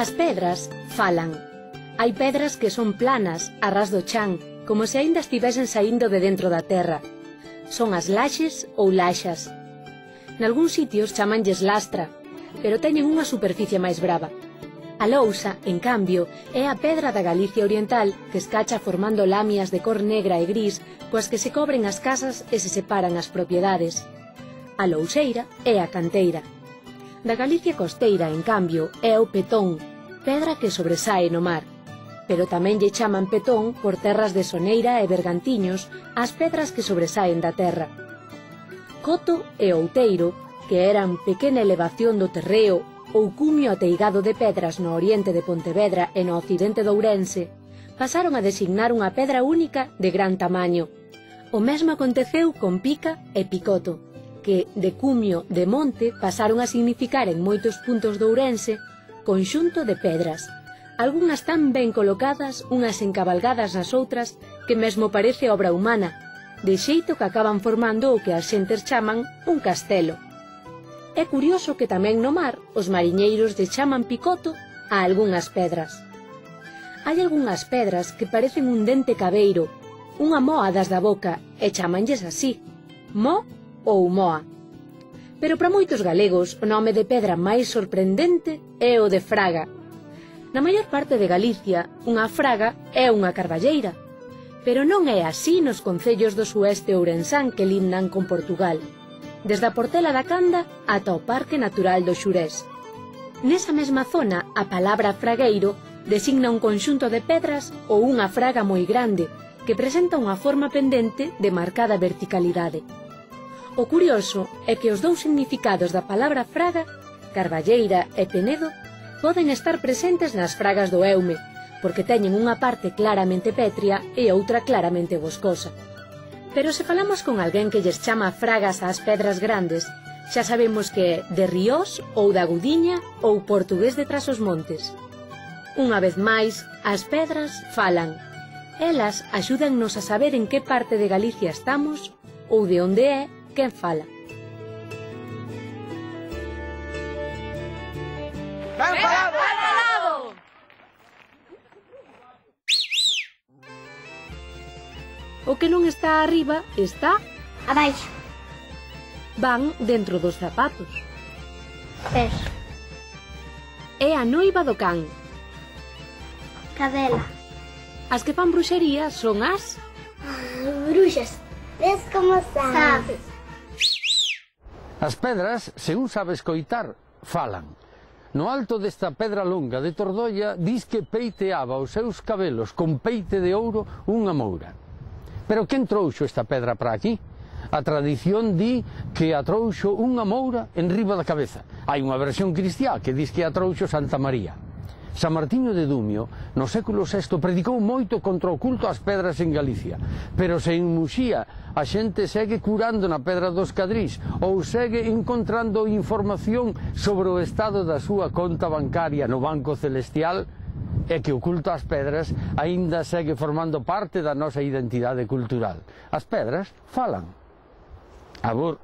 As pedras falan. Hai pedras que son planas, a ras do chan, como se aínda estivesen saíndo de dentro da terra. Son as laxes ou laxas. Nalgúns sitios chamanlles lastra, pero teñen unha superficie máis brava. A lousa, en cambio, é a pedra da Galicia oriental que escacha formando lamias de cor negra e gris coas que se cobren as casas e se separan as propiedades. A louseira é a canteira. Da Galicia costeira, en cambio, é o petón, pedra que sobresae no mar. Pero tamén lle chaman petón por terras de soneira e bergantiños as pedras que sobresaen da terra. Coto e outeiro, que eran pequena elevación do terreo ou cumio ateigado de pedras no oriente de Pontevedra e no occidente de Ourense, pasaron a designar unha pedra única de gran tamaño. O mesmo aconteceu con pica e picoto, que de cumio de monte pasaron a significar en moitos puntos de Ourense conxunto de pedras, algunhas tan ben colocadas unhas encabalgadas nas outras que mesmo parece obra humana, de xeito que acaban formando o que as xentes chaman un castelo. É curioso que tamén no mar os mariñeiros lle chaman picoto a algunhas pedras. Hai algunhas pedras que parecen un dente cabeiro, unha moa das da boca, e chamanlles así, mo ou moa. Pero para moitos galegos o nome de pedra máis sorprendente é o de fraga. Na maior parte de Galicia, unha fraga é unha carballeira, pero non é así nos concellos do sueste ourensán que lindan con Portugal, desde a Portela da Canda ata o Parque Natural do Xurés. Nesa mesma zona, a palabra fragueiro designa un conxunto de pedras ou unha fraga moi grande, que presenta unha forma pendente de marcada verticalidade. O curioso é que os dous significados da palabra fraga, carballeira e penedo, poden estar presentes nas fragas do Eume, porque teñen unha parte claramente pétrea e outra claramente boscosa. Pero se falamos con alguén que lles chama fragas ás pedras grandes, xa sabemos que é de Ríos ou da Gudiña ou portugués de Trasosmontes. Unha vez máis, as pedras falan. Elas axúdannos a saber en que parte de Galicia estamos ou de onde é quen fala. ¡Ben falado! ¡Ben falado! O que non está arriba está abaixo. Van dentro dos zapatos. Pés. É a noiva do can. Cadela. As que fan bruxería son as bruxas. Ves como sabes? As pedras, según sabe escoitar, falan. No alto desta pedra longa de Tordolla dis que peiteaba os seus cabelos con peite de ouro unha moura. Pero quen trouxo esta pedra para aquí? A tradición di que a trouxo unha moura en riba da cabeza. Hai unha versión cristiá que dis que a trouxo Santa María. San Martiño de Dumio, no século VI, predicou moito contra o culto ás pedras en Galicia, pero se en Muxía a xente segue curando na Pedra dos Cadrís ou segue encontrando información sobre o estado da súa conta bancaria no Banco Celestial, é que o culto ás pedras aínda segue formando parte da nosa identidade cultural. As pedras falan. Abur.